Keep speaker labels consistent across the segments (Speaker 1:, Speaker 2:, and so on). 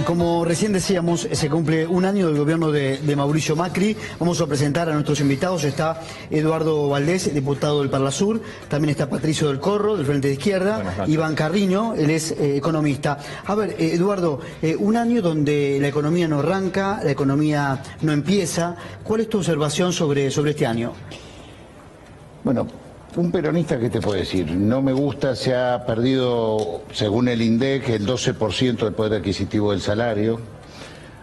Speaker 1: Como recién decíamos, se cumple un año del gobierno de Mauricio Macri. Vamos a presentar a nuestros invitados. Está Eduardo Valdés, diputado del Parlasur. También está Patricio del Corro, del Frente de Izquierda. Iván Carriño, él es economista. A ver, Eduardo, un año donde la economía no arranca, la economía no empieza. ¿Cuál es tu observación sobre este año?
Speaker 2: Bueno, un peronista, ¿qué te puede decir? No me gusta, se ha perdido, según el INDEC, el 12% del poder adquisitivo del salario.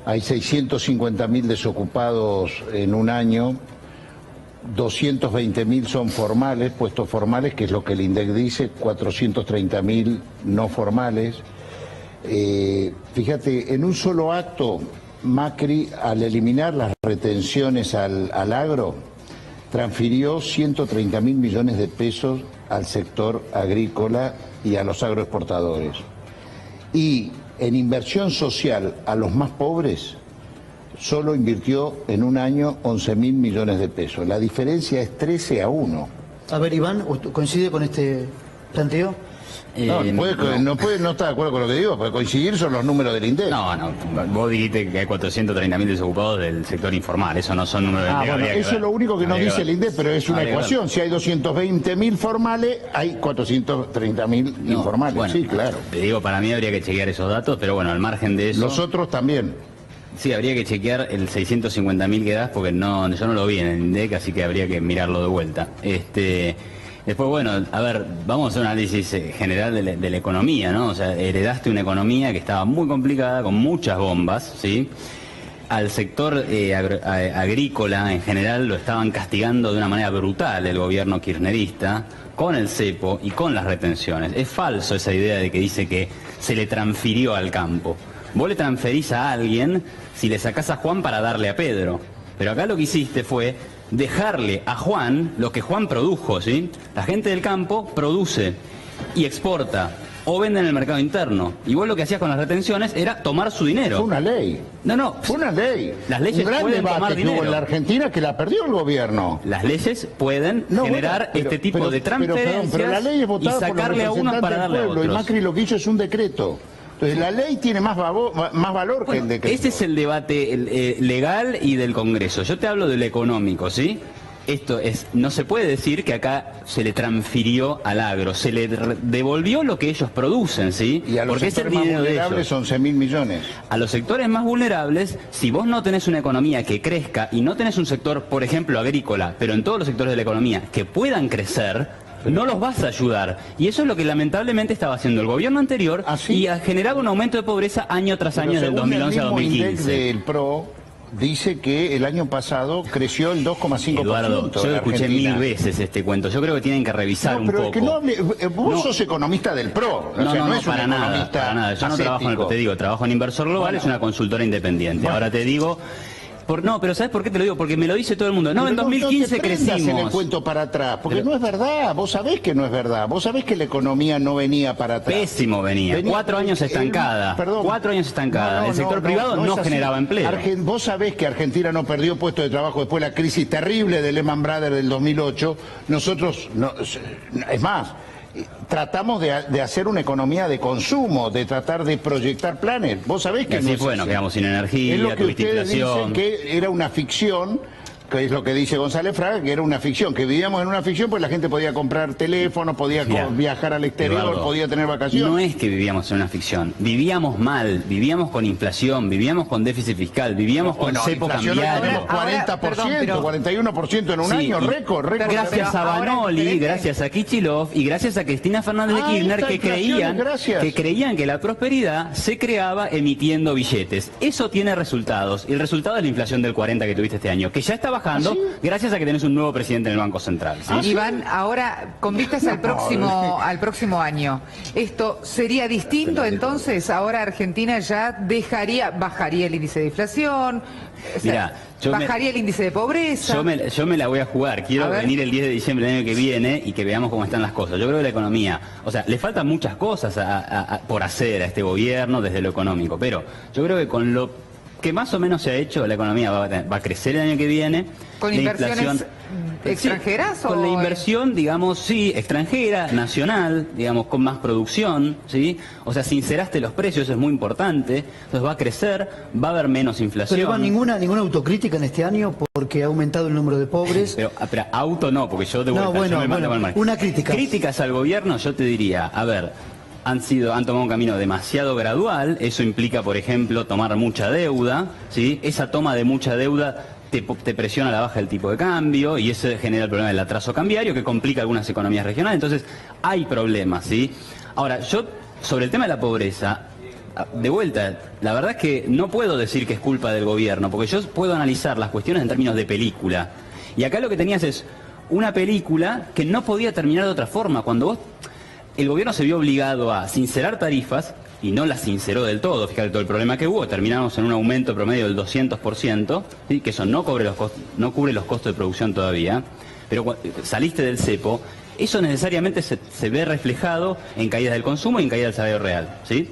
Speaker 2: Hay 650.000 desocupados en un año, 220.000 son formales, puestos formales, que es lo que el INDEC dice, 430.000 no formales. Fíjate, en un solo acto, Macri, al eliminar las retenciones al agro, transfirió 130.000 millones de pesos al sector agrícola y a los agroexportadores. Y en inversión social a los más pobres, solo invirtió en un año 11.000 millones de pesos. La diferencia es 13-1.
Speaker 1: A ver, Iván, ¿coincide con este planteo?
Speaker 2: No está de acuerdo con lo que digo, porque coincidir son los números del INDEC.
Speaker 3: No, vos dijiste que hay 430.000 desocupados del sector informal, eso no son números del INDEC.
Speaker 2: Bueno, eso es lo único que nos dice el INDEC, pero es una ecuación. Si hay 220.000 formales, hay 430.000 informales.
Speaker 3: Bueno,
Speaker 2: sí, claro.
Speaker 3: Te digo, para mí habría que chequear esos datos, pero bueno, al margen de eso...
Speaker 2: Los otros también.
Speaker 3: Sí, habría que chequear el 650.000 que das, porque yo no lo vi en el INDEC, así que habría que mirarlo de vuelta. Después, bueno, a ver, vamos a hacer un análisis general de la economía, ¿no? O sea, heredaste una economía que estaba muy complicada, con muchas bombas, ¿sí? Al sector agrícola en general lo estaban castigando de una manera brutal el gobierno kirchnerista, con el cepo y con las retenciones. Es falso esa idea de que dice que se le transfirió al campo. Vos le transferís a alguien si le sacás a Juan para darle a Pedro. Pero acá lo que hiciste fue dejarle a Juan lo que Juan produjo, ¿sí? La gente del campo produce y exporta o vende en el mercado interno. Y vos lo que hacías con las retenciones era tomar su dinero.
Speaker 2: Fue una ley.
Speaker 3: No.
Speaker 2: Fue una ley.
Speaker 3: Las leyes
Speaker 2: un gran
Speaker 3: pueden
Speaker 2: debate
Speaker 3: tomar
Speaker 2: que
Speaker 3: dinero.
Speaker 2: hubo en la Argentina que la perdió el gobierno.
Speaker 3: Las leyes pueden generar este tipo de transferencias
Speaker 2: pero la ley es votada
Speaker 3: y sacarle
Speaker 2: por los
Speaker 3: a unos para darle a otros.
Speaker 2: Y Macri lo que hizo es un decreto. Entonces la ley tiene más valor que el decreto.
Speaker 3: Ese es el debate legal y del Congreso. Yo te hablo de lo económico, ¿sí? Esto es, no se puede decir que acá se le transfirió al agro, se le devolvió lo que ellos producen, ¿sí?
Speaker 2: Y a los
Speaker 3: porque
Speaker 2: sectores
Speaker 3: es el
Speaker 2: más
Speaker 3: dinero de
Speaker 2: vulnerables
Speaker 3: ellos.
Speaker 2: 11.000 millones.
Speaker 3: A los sectores más vulnerables, si vos no tenés una economía que crezca y no tenés un sector, por ejemplo, agrícola, pero en todos los sectores de la economía, que puedan crecer, no los vas a ayudar. Y eso es lo que lamentablemente estaba haciendo el gobierno anterior y generaba un aumento de pobreza año tras año del 2011 a 2015.
Speaker 2: Del PRO dice que el año pasado creció el 2,5%.
Speaker 3: Eduardo, yo lo escuché 1000 veces este cuento. Yo creo que tienen que revisar un poco.
Speaker 2: Es que no hable, vos sos economista del PRO.
Speaker 3: No,
Speaker 2: es
Speaker 3: para nada. Yo no trabajo en el, te digo, trabajo en Inversor Global, es una consultora independiente. Ahora te digo... No, pero ¿sabes por qué te lo digo? Porque me lo dice todo el mundo. No, en 2015 crecimos.
Speaker 2: En el cuento para atrás, porque no es verdad. Vos sabés que no es verdad. Vos sabés que la economía no venía para atrás.
Speaker 3: Pésimo venía. 4 años estancada. 4 años estancada. El sector privado no generaba empleo.
Speaker 2: Vos sabés que Argentina no perdió puestos de trabajo después de la crisis terrible de Lehman Brothers del 2008. Nosotros, es más... Tratamos de hacer una economía de consumo, de tratar de proyectar planes. Vos sabés que
Speaker 3: así fue, nos quedamos sin energía,
Speaker 2: es lo que ustedes
Speaker 3: inflación.
Speaker 2: Dicen que era una ficción, que es lo que dice González Fraga, que era una ficción, que vivíamos en una ficción, pues la gente podía comprar teléfono, podía viajar al exterior, Eduardo, podía tener vacaciones.
Speaker 3: No es que vivíamos en una ficción, vivíamos mal, vivíamos con inflación, vivíamos con déficit fiscal, vivíamos con cepo cambiario.
Speaker 2: 40%, 41% en un año, récord.
Speaker 3: Gracias a Banoli, gracias a Kicillof y gracias a Cristina Fernández de Kirchner, que creían que la prosperidad se creaba emitiendo billetes. Eso tiene resultados, y el resultado es la inflación del 40 que tuviste este año, que ya está bajando gracias a que tenés un nuevo presidente en el Banco Central. ¿Sí?
Speaker 4: Iván, ahora con vistas al próximo año, ¿esto sería distinto entonces? Ahora Argentina ya bajaría el índice de inflación, bajaría el índice de pobreza.
Speaker 3: Yo me la voy a jugar, quiero venir el 10 de diciembre del año que viene y que veamos cómo están las cosas. Yo creo que la economía, le faltan muchas cosas por hacer a este gobierno desde lo económico, pero yo creo que con lo que más o menos se ha hecho, la economía va a crecer el año que viene.
Speaker 4: ¿Con
Speaker 3: la
Speaker 4: inversiones
Speaker 3: inflación,
Speaker 4: extranjeras?
Speaker 3: Sí, con la inversión, digamos, sí, extranjera, nacional, digamos, con más producción, ¿sí? O sea, sinceraste los precios, eso es muy importante. Entonces va a crecer, va a haber menos inflación.
Speaker 1: Pero ninguna autocrítica en este año porque ha aumentado el número de pobres.
Speaker 3: Pero auto no, porque yo de vuelta,
Speaker 1: No, bueno,
Speaker 3: yo me mando mal.
Speaker 1: una crítica.
Speaker 3: Críticas al gobierno, yo te diría, a ver, han tomado un camino demasiado gradual. Eso implica, por ejemplo, tomar mucha deuda, ¿sí? Esa toma de mucha deuda te presiona la baja del tipo de cambio y eso genera el problema del atraso cambiario que complica algunas economías regionales. Entonces, hay problemas, ¿sí? Ahora, yo, sobre el tema de la pobreza, de vuelta, la verdad es que no puedo decir que es culpa del gobierno, porque yo puedo analizar las cuestiones en términos de película. Y acá lo que tenías es una película que no podía terminar de otra forma. Cuando el gobierno se vio obligado a sincerar tarifas, y no las sinceró del todo, fíjate todo el problema que hubo, terminamos en un aumento promedio del 200%, ¿sí? Que eso no cubre los costos de producción todavía, pero saliste del cepo, eso necesariamente se ve reflejado en caídas del consumo y en caídas del salario real, ¿sí?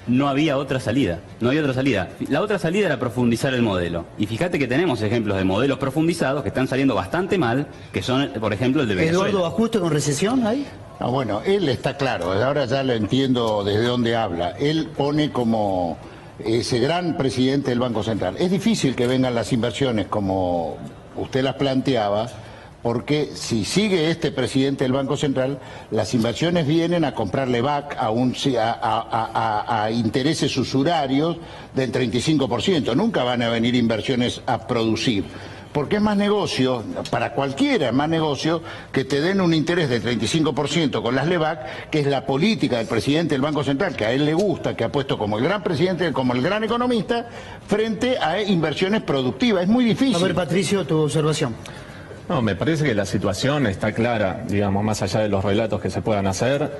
Speaker 3: No había otra salida, no había otra salida. La otra salida era profundizar el modelo. Y fíjate que tenemos ejemplos de modelos profundizados que están saliendo bastante mal, que son, por ejemplo, el de Venezuela.
Speaker 1: ¿Eduardo ajuste con recesión ahí?
Speaker 2: No, bueno, él está claro, ahora ya lo entiendo desde dónde habla. Él pone como ese gran presidente del Banco Central. Es difícil que vengan las inversiones como usted las planteaba, porque si sigue este presidente del Banco Central, las inversiones vienen a comprarle back a intereses usurarios del 35%. Nunca van a venir inversiones a producir. Porque es más negocio, para cualquiera es más negocio que te den un interés del 35% con las LEVAC, que es la política del presidente del Banco Central, que a él le gusta, que ha puesto como el gran presidente, como el gran economista, frente a inversiones productivas. Es muy difícil.
Speaker 1: A ver, Patricio, tu observación.
Speaker 5: No, me parece que la situación está clara, digamos, más allá de los relatos que se puedan hacer.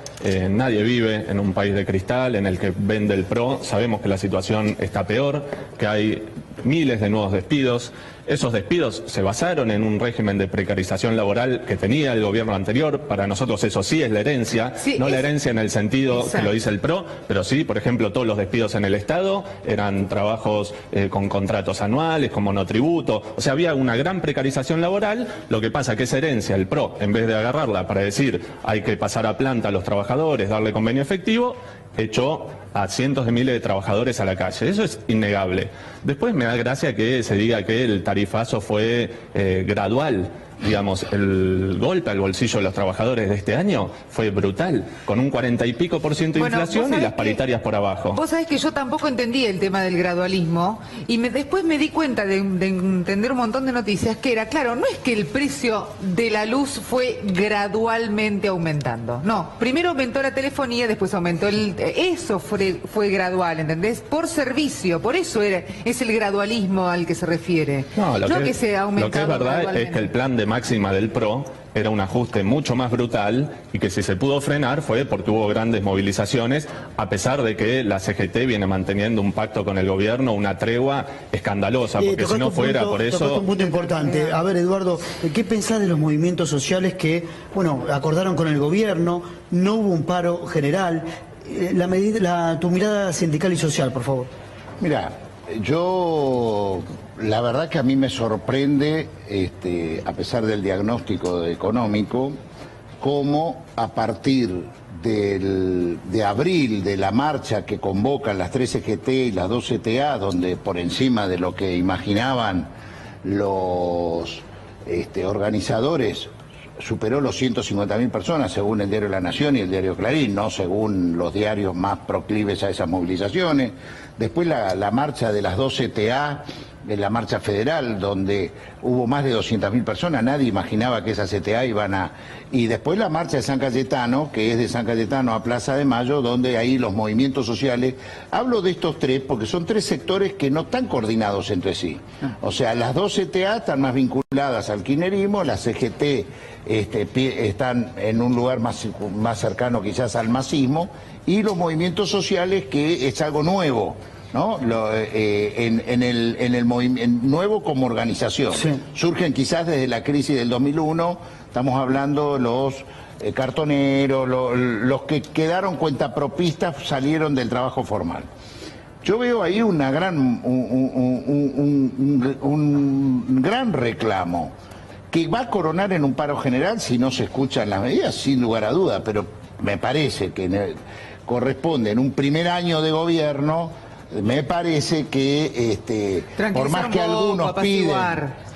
Speaker 5: Nadie vive en un país de cristal en el que vende el PRO. Sabemos que la situación está peor, que hay miles de nuevos despidos. Esos despidos se basaron en un régimen de precarización laboral que tenía el gobierno anterior. Para nosotros eso sí es la herencia,
Speaker 4: sí,
Speaker 5: no la herencia en el sentido que lo dice el PRO, pero sí, por ejemplo, todos los despidos en el Estado eran trabajos con contratos anuales, con monotributo. O sea, había una gran precarización laboral. Lo que pasa que esa herencia, el PRO, en vez de agarrarla para decir hay que pasar a planta a los trabajadores, darle convenio efectivo, echó a cientos de miles de trabajadores a la calle. Eso es innegable. Después me da gracia que se diga que el tarifazo fue gradual. Digamos, el golpe al bolsillo de los trabajadores de este año fue brutal, con un 40 y pico % de inflación y las paritarias por abajo.
Speaker 4: Vos sabés que yo tampoco entendí el tema del gradualismo y después me di cuenta de entender un montón de noticias que era, claro, no es que el precio de la luz fue gradualmente aumentando, no, primero aumentó la telefonía, después aumentó eso fue gradual, ¿entendés? Por servicio, por eso es el gradualismo al que se refiere.
Speaker 5: No, lo que
Speaker 4: se ha aumentado.
Speaker 5: Lo que es verdad es que el plan de máxima del PRO era un ajuste mucho más brutal y que si se pudo frenar fue porque hubo grandes movilizaciones, a pesar de que la CGT viene manteniendo un pacto con el gobierno, una tregua escandalosa, porque si no fuera por eso...
Speaker 1: Tocaste un punto importante. A ver, Eduardo, ¿qué pensás de los movimientos sociales que, bueno, acordaron con el gobierno, no hubo un paro general? Tu mirada sindical y social, por favor.
Speaker 2: Mira, la verdad que a mí me sorprende, a pesar del diagnóstico económico, cómo a partir de abril, de la marcha que convocan las 3 CGT y las 2 CTA, donde por encima de lo que imaginaban los organizadores, superó los 150.000 personas, según el diario La Nación y el diario Clarín, no según los diarios más proclives a esas movilizaciones. Después la marcha de las 2 CTA, de la marcha federal, donde hubo más de 200.000 personas, nadie imaginaba que esas CTA iban a... Y después la marcha de San Cayetano, que es de San Cayetano a Plaza de Mayo, donde ahí los movimientos sociales... Hablo de estos tres porque son 3 sectores que no están coordinados entre sí. O sea, las 2 CTA están más vinculadas al kirchnerismo, las CGT están en un lugar más cercano quizás al masismo, y los movimientos sociales, que es algo nuevo, ¿no? En el movimiento nuevo como organización. Sí. Surgen quizás desde la crisis del 2001, estamos hablando los cartoneros, los que quedaron cuentapropistas salieron del trabajo formal. Yo veo ahí un gran reclamo que va a coronar en un paro general si no se escuchan las medidas, sin lugar a duda, pero me parece que corresponde en un primer año de gobierno. Me parece que, por más que algunos piden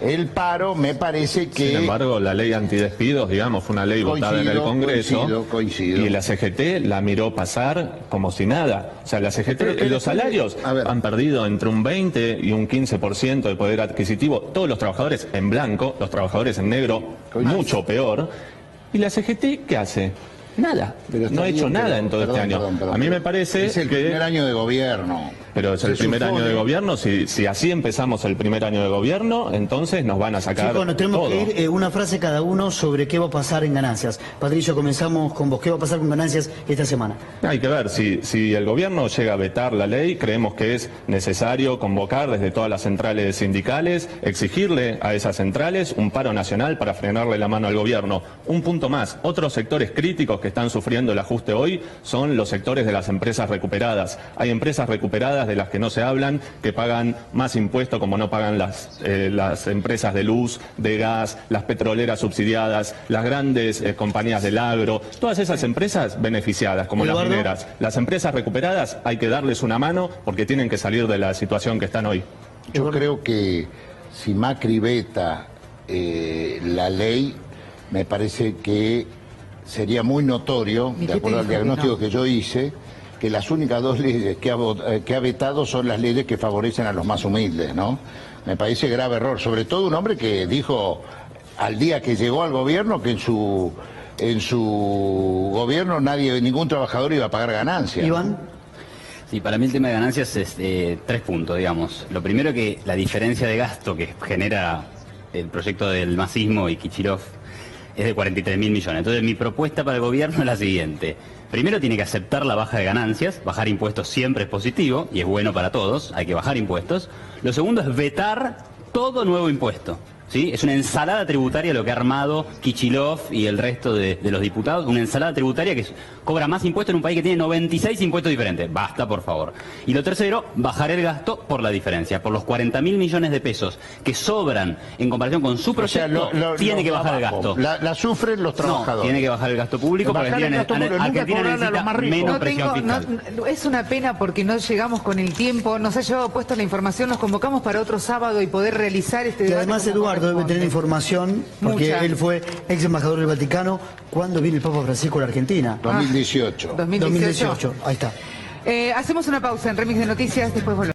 Speaker 2: el paro, me parece que...
Speaker 5: Sin embargo, la ley antidespidos, digamos, fue una ley votada en el Congreso.
Speaker 2: Coincido.
Speaker 5: Y la CGT la miró pasar como si nada. O sea, la CGT, los salarios han perdido entre un 20 y un 15% de poder adquisitivo. Todos los trabajadores en blanco, los trabajadores en negro, mucho peor. ¿Y la CGT qué hace? Nada, no ha hecho nada en todo este año. A mí me parece
Speaker 2: es el primer año de gobierno.
Speaker 5: Pero es el primer año de gobierno. Si así empezamos el primer año de gobierno, entonces nos van a sacar
Speaker 1: sí, bueno, tenemos
Speaker 5: todo.
Speaker 1: que ir una frase cada uno sobre qué va a pasar en ganancias. Patricio, comenzamos con vos. ¿Qué va a pasar con ganancias esta semana?
Speaker 5: Hay que ver, si el gobierno llega a vetar la ley, creemos que es necesario convocar desde todas las centrales sindicales, exigirle a esas centrales un paro nacional para frenarle la mano al gobierno. Un punto más, otros sectores críticos que están sufriendo el ajuste hoy son los sectores de las empresas recuperadas. Hay empresas recuperadas de las que no se hablan, que pagan más impuestos como no pagan las empresas de luz, de gas, las petroleras subsidiadas, las grandes compañías del agro, todas esas empresas beneficiadas como las mineras. Las empresas recuperadas hay que darles una mano porque tienen que salir de la situación que están hoy.
Speaker 2: Yo creo que si Macri veta la ley, me parece que sería muy notorio, de acuerdo al diagnóstico que yo hice, que las únicas dos leyes que ha vetado son las leyes que favorecen a los más humildes, ¿no? Me parece grave error, sobre todo un hombre que dijo al día que llegó al gobierno que en su gobierno ningún trabajador iba a pagar ganancias.
Speaker 1: Iván.
Speaker 3: Sí, para mí el tema de ganancias es 3 puntos, digamos. Lo primero, que la diferencia de gasto que genera el proyecto del masismo y Kichilov es de 43.000 millones. Entonces mi propuesta para el gobierno es la siguiente. Primero tiene que aceptar la baja de ganancias, bajar impuestos siempre es positivo y es bueno para todos, hay que bajar impuestos. Lo segundo es vetar todo nuevo impuesto. ¿Sí? Es una ensalada tributaria lo que ha armado Kichilov y el resto de los diputados, una ensalada tributaria que cobra más impuestos en un país que tiene 96 impuestos diferentes. Basta, por favor. Y lo tercero, bajar el gasto por la diferencia, por los 40.000 millones de pesos que sobran en comparación con su proyecto. Tiene que bajar el gasto.
Speaker 2: La sufren los trabajadores.
Speaker 3: No, tiene que bajar el gasto público porque Argentina necesita menos presión fiscal.
Speaker 4: Es una pena porque no llegamos con el tiempo, nos ha llevado puesta la información, nos convocamos para otro sábado y poder realizar este debate.
Speaker 1: Y además Eduardo debe tener información, porque él fue ex embajador del Vaticano. ¿Cuándo viene el Papa Francisco a la Argentina?
Speaker 2: 2018.
Speaker 1: 2018, ahí está.
Speaker 4: Hacemos una pausa en Remix de Noticias, después volvemos.